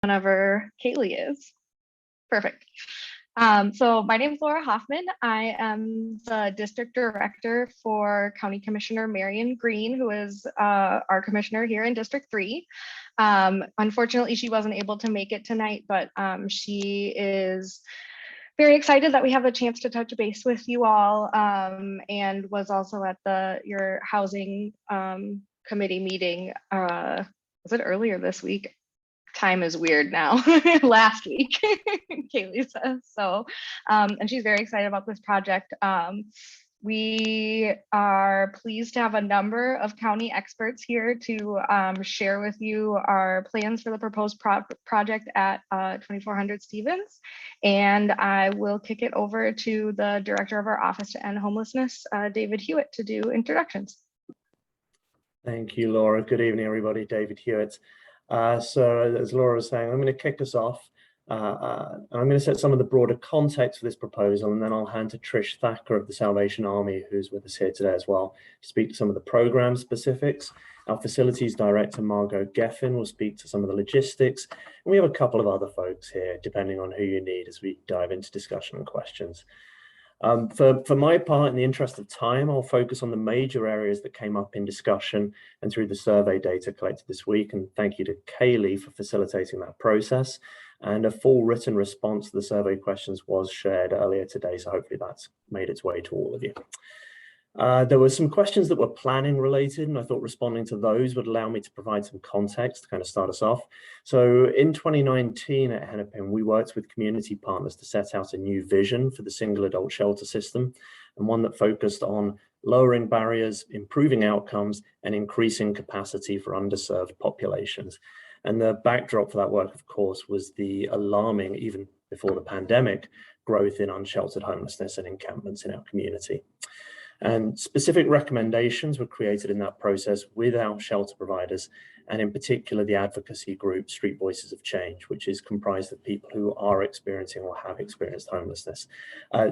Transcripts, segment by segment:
Whenever Kaylee is. Perfect. So my name is Laura Hoffman. I am the district director for County Commissioner Marion Green, who is our commissioner here in District 3. Unfortunately, she wasn't able to make it tonight, but she is very excited that we have a chance to touch base with you all, and was also at your housing committee meeting. Was it earlier this week? Time is weird now. Last week, Kaylee says. So, and she's very excited about this project. We are pleased to have a number of county experts here to share with you our plans for the proposed project at 2400 Stevens. And I will kick it over to the director of our Office to End Homelessness, David Hewitt, to do introductions. Thank you, Laura. Good evening, everybody. David Hewitt. So as Laura was saying, I'm going to kick us off. I'm going to set some of the broader context for this proposal, and then I'll hand to Trish Thacker of the Salvation Army, who's with us here today as well, to speak to some of the program specifics. Our facilities director, Margot Geffen, will speak to some of the logistics. And we have a couple of other folks here, depending on who you need as we dive into discussion and questions. For my part, in the interest of time, I'll focus on the major areas that came up in discussion and through the survey data collected this week. And thank you to Kaylee for facilitating that process. And a full written response to the survey questions was shared earlier today, so hopefully that's made its way to all of you. There were some questions that were planning related, and I thought responding to those would allow me to provide some context to kind of start us off. So in 2019 at Hennepin, we worked with community partners to set out a new vision for the single adult shelter system, and one that focused on lowering barriers, improving outcomes, and increasing capacity for underserved populations. And the backdrop for that work, of course, was the alarming, even before the pandemic, growth in unsheltered homelessness and encampments in our community. And specific recommendations were created in that process with our shelter providers, and in particular the advocacy group Street Voices of Change, which is comprised of people who are experiencing or have experienced homelessness.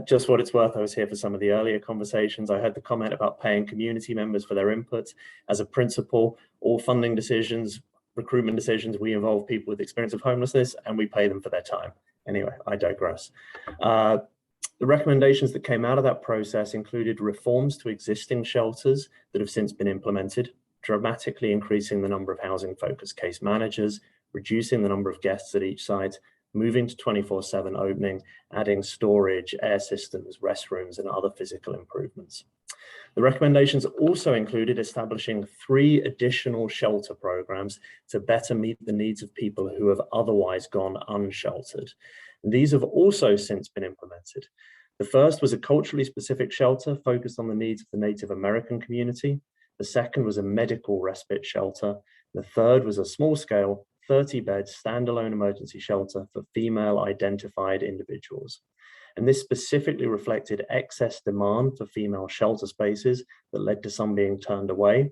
Just what it's worth, I was here for some of the earlier conversations. I heard the comment about paying community members for their input. As a principle, all funding decisions, recruitment decisions, we involve people with experience of homelessness and we pay them for their time. Anyway, I digress. The recommendations that came out of that process included reforms to existing shelters that have since been implemented, dramatically increasing the number of housing-focused case managers, reducing the number of guests at each site, moving to 24/7 opening, adding storage, air systems, restrooms, and other physical improvements. The recommendations also included establishing 3 additional shelter programs to better meet the needs of people who have otherwise gone unsheltered. These have also since been implemented. The first was a culturally specific shelter focused on the needs of the Native American community. The second was a medical respite shelter. The third was a small-scale, 30-bed standalone emergency shelter for female identified individuals. And this specifically reflected excess demand for female shelter spaces that led to some being turned away,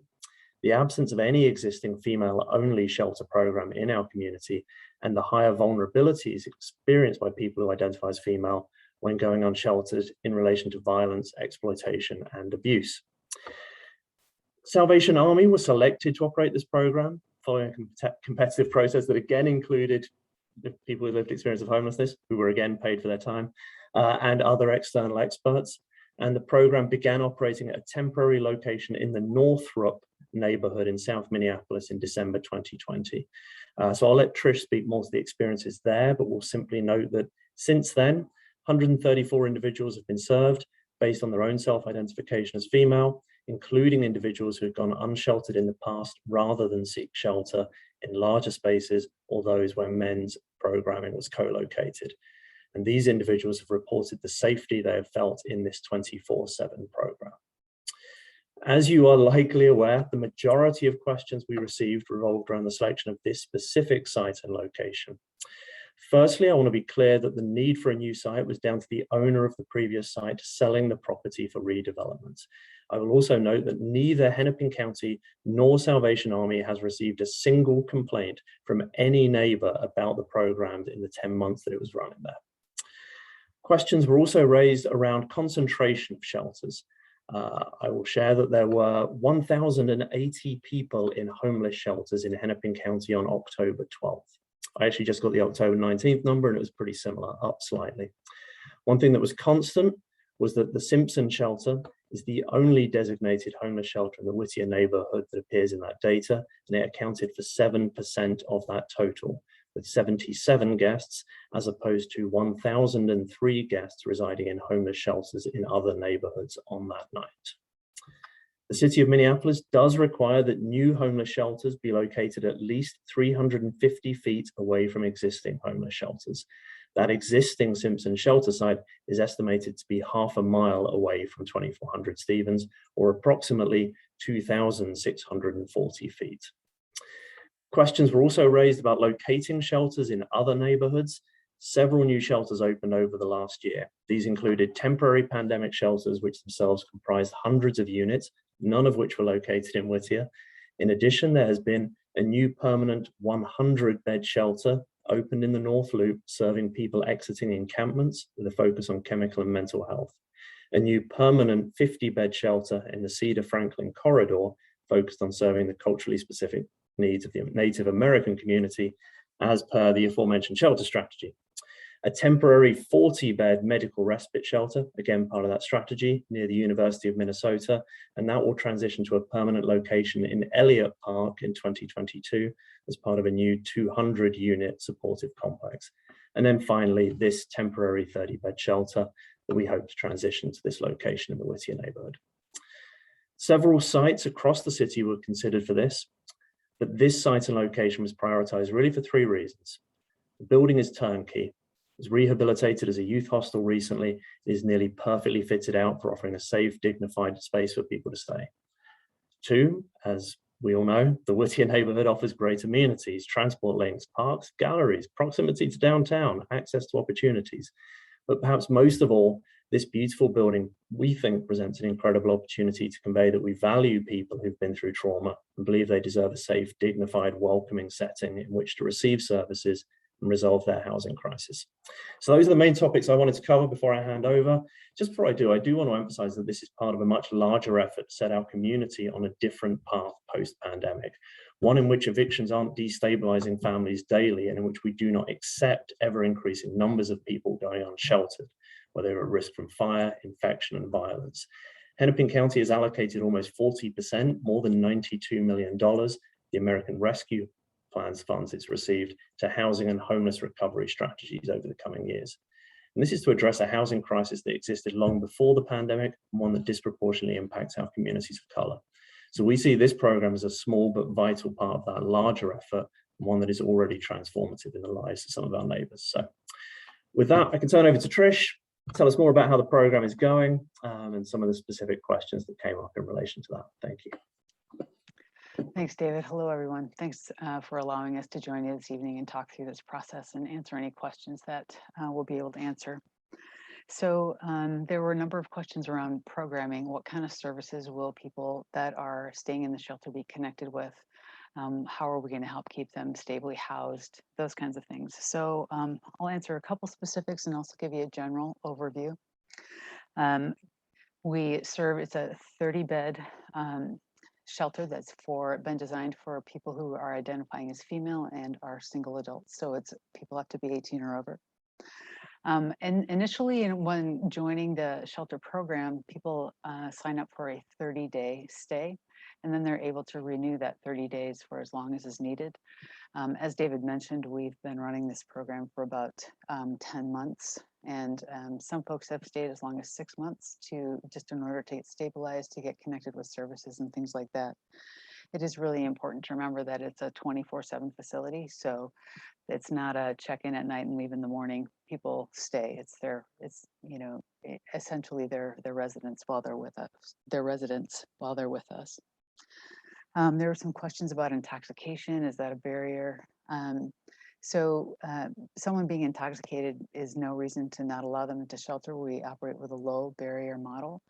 the absence of any existing female-only shelter program in our community, and the higher vulnerabilities experienced by people who identify as female when going unsheltered in relation to violence, exploitation, and abuse. Salvation Army was selected to operate this program following a competitive process that again included the people who lived experience of homelessness, who were again paid for their time, and other external experts. And the program began operating at a temporary location in the Northrop neighborhood in South Minneapolis in December 2020. So I'll let Trish speak more to the experiences there, but we'll simply note that since then, 134 individuals have been served based on their own self-identification as female, including individuals who have gone unsheltered in the past rather than seek shelter in larger spaces or those where men's programming was co-located. And these individuals have reported the safety they have felt in this 24/7 program. As you are likely aware, the majority of questions we received revolved around the selection of this specific site and location. Firstly, I want to be clear that the need for a new site was down to the owner of the previous site selling the property for redevelopment. I will also note that neither Hennepin County nor Salvation Army has received a single complaint from any neighbor about the program in the 10 months that it was running there. Questions were also raised around concentration of shelters. I will share that there were 1,080 people in homeless shelters in Hennepin County on October 12th. I actually just got the October 19th number and it was pretty similar, up slightly. One thing that was constant was that the Simpson shelter is the only designated homeless shelter in the Whittier neighborhood that appears in that data, and it accounted for 7% of that total, with 77 guests, as opposed to 1,003 guests residing in homeless shelters in other neighborhoods on that night. The city of Minneapolis does require that new homeless shelters be located at least 350 feet away from existing homeless shelters. That existing Simpson shelter site is estimated to be half a mile away from 2400 Stevens, or approximately 2,640 feet. Questions were also raised about locating shelters in other neighborhoods. Several new shelters opened over the last year. These included temporary pandemic shelters, which themselves comprised hundreds of units, none of which were located in Whittier. In addition, there has been a new permanent 100-bed shelter opened in the North Loop, serving people exiting encampments with a focus on chemical and mental health. A new permanent 50-bed shelter in the Cedar Franklin corridor, focused on serving the culturally specific needs of the Native American community, as per the aforementioned shelter strategy. A temporary 40-bed medical respite shelter, again part of that strategy, near the University of Minnesota, and that will transition to a permanent location in Elliott Park in 2022 as part of a new 200-unit supportive complex. And then finally, this temporary 30-bed shelter that we hope to transition to this location in the Whittier neighborhood. Several sites across the city were considered for this, but this site and location was prioritized really for three reasons. The building is turnkey. It was rehabilitated as a youth hostel recently. It is nearly perfectly fitted out for offering a safe, dignified space for people to stay. Two, as we all know, the Whittier neighborhood offers great amenities, transport links, parks, galleries, proximity to downtown, access to opportunities. But perhaps most of all, this beautiful building, we think, presents an incredible opportunity to convey that we value people who've been through trauma and believe they deserve a safe, dignified, welcoming setting in which to receive services and resolve their housing crisis. So those are the main topics I wanted to cover before I hand over. Just before I do want to emphasize that this is part of a much larger effort to set our community on a different path post-pandemic, one in which evictions aren't destabilizing families daily and in which we do not accept ever-increasing numbers of people going unsheltered, where they're at risk from fire, infection, and violence. Hennepin County has allocated almost 40%, more than $92 million, the American Rescue Plan's funds it's received, to housing and homeless recovery strategies over the coming years. And this is to address a housing crisis that existed long before the pandemic, and one that disproportionately impacts our communities of color. So we see this program as a small but vital part of that larger effort, and one that is already transformative in the lives of some of our neighbors. So with that, I can turn over to Trish, tell us more about how the program is going, and some of the specific questions that came up in relation to that. Thank you. Thanks, David. Hello, everyone. Thanks for allowing us to join you this evening and talk through this process and answer any questions that we'll be able to answer. So there were a number of questions around programming. What kind of services will people that are staying in the shelter be connected with? How are we going to help keep them stably housed? Those kinds of things. So I'll answer a couple specifics and also give you a general overview. We serve, it's a 30-bed shelter that's been designed for people who are identifying as female and are single adults. So it's people have to be 18 or over. And initially, when joining the shelter program, people sign up for a 30-day stay, and then they're able to renew that 30 days for as long as is needed. As David mentioned, we've been running this program for about 10 months, and some folks have stayed as long as 6 months just in order to get stabilized, to get connected with services and things like that. It is really important to remember that it's a 24/7 facility, so it's not a check-in at night and leave in the morning. People stay. It's essentially their residence while they're with us. Their residents while they're with us. There were some questions about intoxication. Is that a barrier? Someone being intoxicated is no reason to not allow them into shelter. We operate with a low barrier model.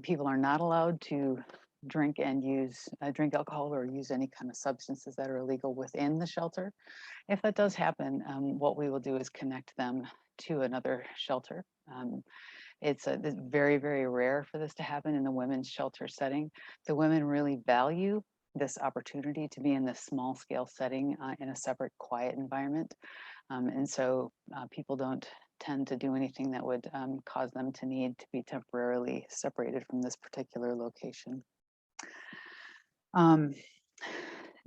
People are not allowed to drink alcohol or use any kind of substances that are illegal within the shelter. If that does happen, what we will do is connect them to another shelter. It's very, very rare for this to happen in the women's shelter setting. The women really value this opportunity to be in this small scale setting in a separate, quiet environment. And so people don't tend to do anything that would cause them to need to be temporarily separated from this particular location.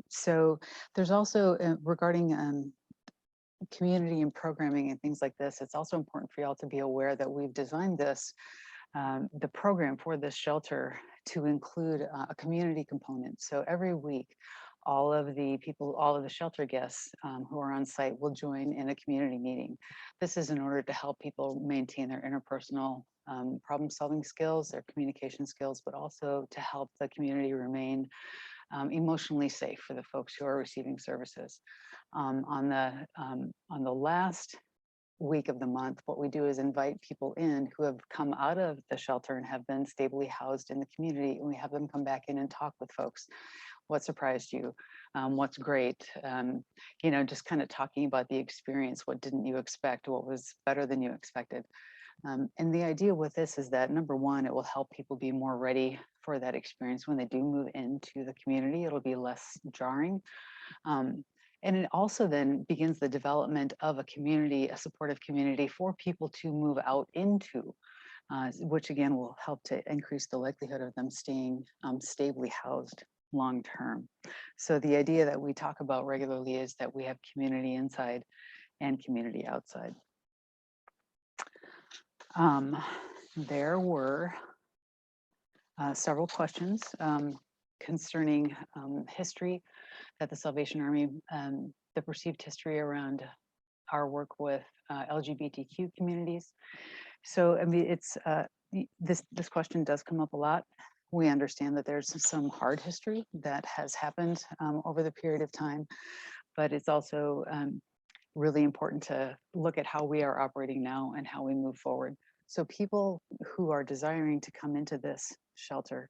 So there's also regarding community and programming and things like this, it's also important for y'all to be aware that we've designed this, the program for this shelter to include a community component. So every week, all of the people, all of the shelter guests who are on site will join in a community meeting. This is in order to help people maintain their interpersonal problem-solving skills, their communication skills, but also to help the community remain emotionally safe for the folks who are receiving services. On the last week of the month, what we do is invite people in who have come out of the shelter and have been stably housed in the community, and we have them come back in and talk with folks. What surprised you? What's great? You know, just kind of talking about the experience. What didn't you expect? What was better than you expected? And the idea with this is that, number one, it will help people be more ready for that experience when they do move into the community. It'll be less jarring. And it also then begins the development of a community, a supportive community for people to move out into, which again will help to increase the likelihood of them staying stably housed long term. So the idea that we talk about regularly is that we have community inside and community outside. There were several questions concerning history that the Salvation Army, the perceived history around our work with LGBTQ communities. So I mean, it's this question does come up a lot. We understand that there's some hard history that has happened over the period of time, but it's also really important to look at how we are operating now and how we move forward. So people who are desiring to come into this shelter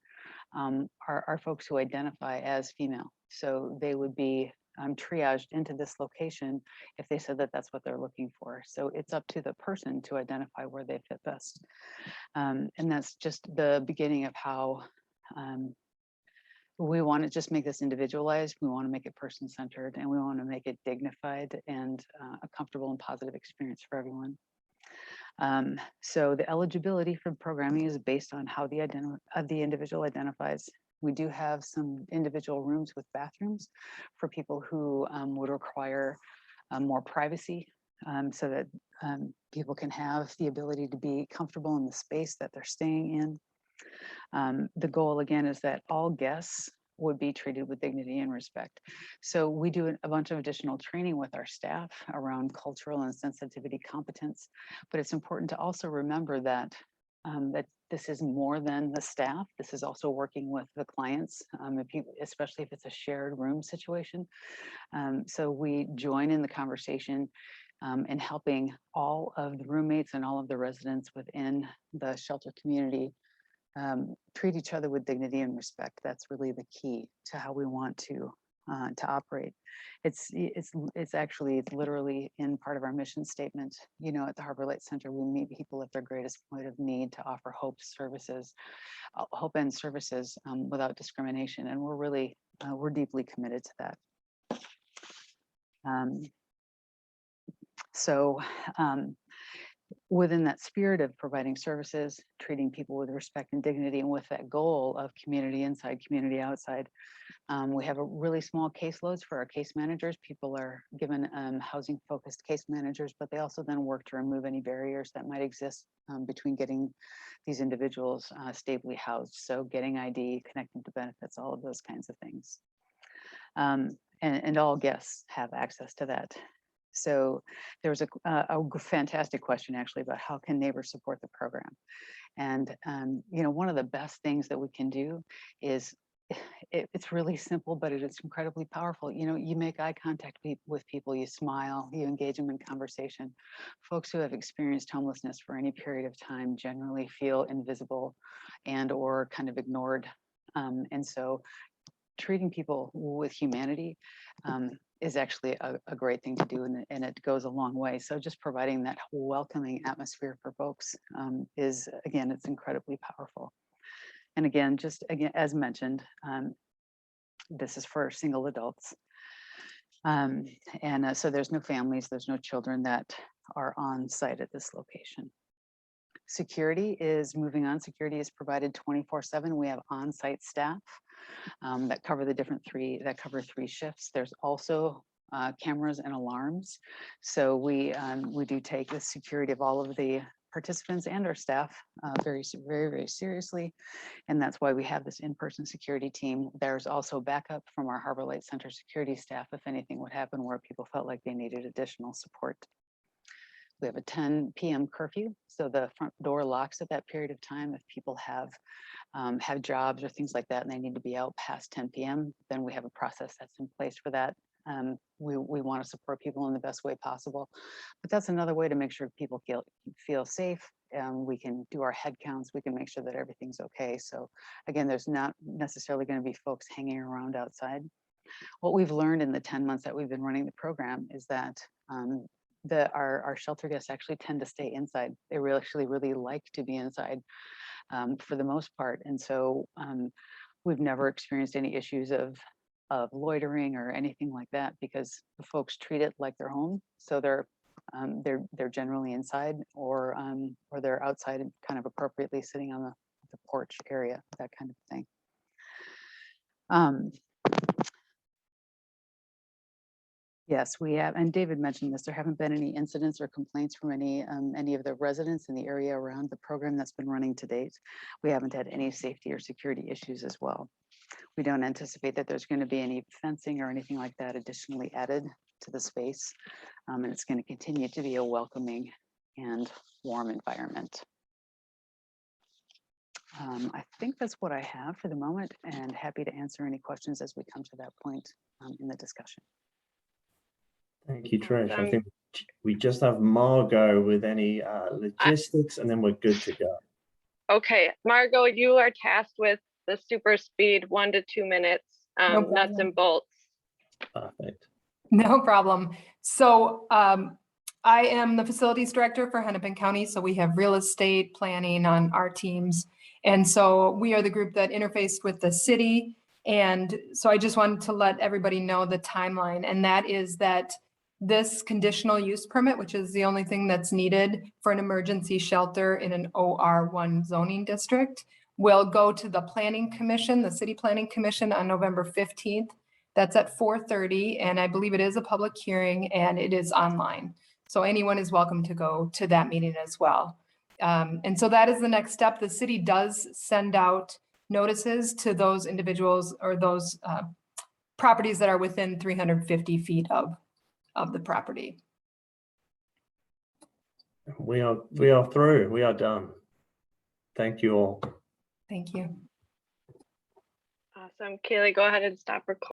are folks who identify as female. So they would be triaged into this location if they said that that's what they're looking for. So it's up to the person to identify where they fit best. And that's just the beginning of how we want to just make this individualized. We want to make it person-centered, and we want to make it dignified and a comfortable and positive experience for everyone. So the eligibility for programming is based on how the individual identifies. We do have some individual rooms with bathrooms for people who would require more privacy, so that people can have the ability to be comfortable in the space that they're staying in. The goal again is that all guests would be treated with dignity and respect. So we do a bunch of additional training with our staff around cultural and sensitivity competence, but it's important to also remember that that this is more than the staff. This is also working with the clients, especially if it's a shared room situation. So we join in the conversation in helping all of the roommates and all of the residents within the shelter community treat each other with dignity and respect. That's really the key to how we want to operate. It's literally in part of our mission statement. You know, at the Harbor Light Center, we meet people at their greatest point of need to offer hope and services without discrimination, and we're really we're deeply committed to that. Within that spirit of providing services, treating people with respect and dignity, and with that goal of community inside, community outside, we have a really small caseloads for our case managers. People are given housing-focused case managers, but they also then work to remove any barriers that might exist between getting these individuals stably housed. So getting ID, connecting to benefits, all of those kinds of things. And all guests have access to that. So there was a fantastic question actually about how can neighbors support the program. And you know, one of the best things that we can do is, it's really simple, but it is incredibly powerful. You know, you make eye contact with people, you smile, you engage them in conversation. Folks who have experienced homelessness for any period of time generally feel invisible and or kind of ignored. And so treating people with humanity is actually a great thing to do, and it goes a long way. So just providing that welcoming atmosphere for folks is, again, it's incredibly powerful. And again, as mentioned, this is for single adults. So there's no families, there's no children that are on site at this location. Security is moving on. Security is provided 24/7. We have on-site staff that cover cover 3 shifts. There's also cameras and alarms. So we do take the security of all of the participants and our staff very, very seriously. And that's why we have this in-person security team. There's also backup from our Harbor Light Center security staff if anything would happen where people felt like they needed additional support. We have a 10 p.m. curfew, so the front door locks at that period of time. If people have jobs or things like that and they need to be out past 10 p.m., then we have a process that's in place for that. We want to support people in the best way possible, but that's another way to make sure people feel safe. We can do our head counts. We can make sure that everything's okay. So again, there's not necessarily going to be folks hanging around outside. What we've learned in the 10 months that we've been running the program is that our shelter guests actually tend to stay inside. They really like to be inside for the most part. And so we've never experienced any issues of loitering or anything like that because the folks treat it like their home. So they're generally inside or they're outside and kind of appropriately sitting on the porch area, that kind of thing. Yes, we have, and David mentioned this, there haven't been any incidents or complaints from any of the residents in the area around the program that's been running to date. We haven't had any safety or security issues as well. We don't anticipate that there's going to be any fencing or anything like that additionally added to the space. And it's going to continue to be a welcoming and warm environment. I think that's what I have for the moment and happy to answer any questions as we come to that point in the discussion. Thank you, Trish. I think we just have Margot with any logistics and then we're good to go. Okay, Margot, you are tasked with the super speed 1 to 2 minutes, nuts and bolts. Perfect. No problem. So I am the facilities director for Hennepin County. So we have real estate planning on our teams. And so we are the group that interfaced with the city. And so I just wanted to let everybody know the timeline. And that is that this conditional use permit, which is the only thing that's needed for an emergency shelter in an OR1 zoning district, will go to the Planning Commission, the City Planning Commission on November 15th. That's at 4:30, and I believe it is a public hearing and it is online. So anyone is welcome to go to that meeting as well. And so that is the next step. The city does send out notices to those individuals or those properties that are within 350 feet of the property. We are through. We are done. Thank you all. Thank you. Awesome. Kaylee, go ahead and stop recording.